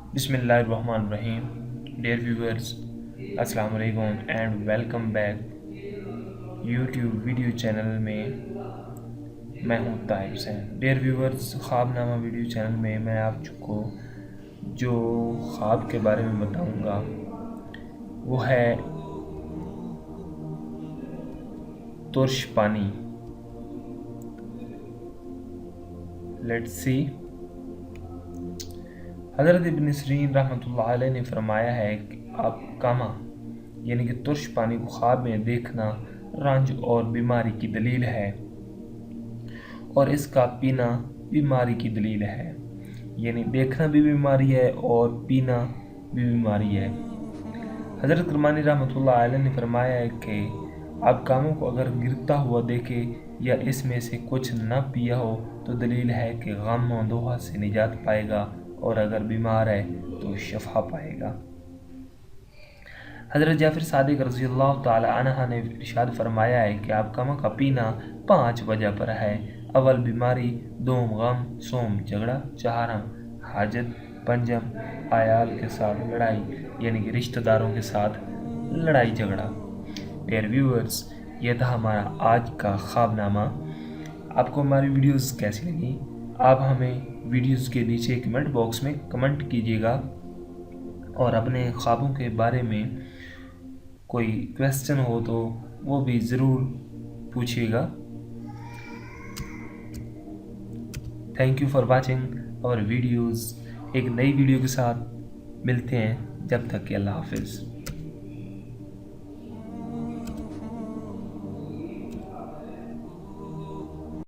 Bismillahirrahmanirrahim. Dear viewers, Assalamu alaikum and welcome back YouTube video channel में मैं हूँ Tahir Hussain. Dear viewers, Khwabnama video channel में मैं आपको जो ख्वाब के बारे में बताऊँगा वो है तुर्श पानी। Let's see. हज़रत इब्न सिरीन रहमतुल्लाह अलैह ने फरमाया है कि आप कामा यानी कि तुर्श पानी को ख्वाब में देखना रंज और बीमारी की दलील है और इसका पीना बीमारी की दलील है। यानी देखना भी बीमारी है और पीना भी बीमारी है। हज़रत करमानी रहमतुल्लाह अलैह ने फरमाया है कि आप कामों को अगर गिरता हुआ देखे या इसमें से कुछ न पिया हो तो दलील है कि गम और दोहा से निजात पाएगा और अगर बीमार है तो शफा पाएगा। हज़रत जाफर सादिक रज़ी अल्लाह ताला अन्हा ने इरशाद फरमाया है कि आप कामों का पीना 5 वजह पर है। अव्वल बीमारी, दोम गम, सोम झगड़ा, चारम हाजत, पंजम आयाल के साथ लड़ाई यानी कि रिश्तेदारों के साथ लड़ाई झगड़ा। डियर व्यूअर्स, यह था हमारा आज का ख्वाबनामा। आपको हमारी वीडियोस कैसी लगी? आप हमें वीडियोस के नीचे कमेंट बॉक्स में कमेंट कीजिएगा और अपने ख्वाबों के बारे में कोई क्वेश्चन हो तो वो भी ज़रूर पूछिएगा। Thank you for watching our videos. एक नई वीडियो के साथ मिलते हैं, जब तक कि अल्लाह हाफिज़।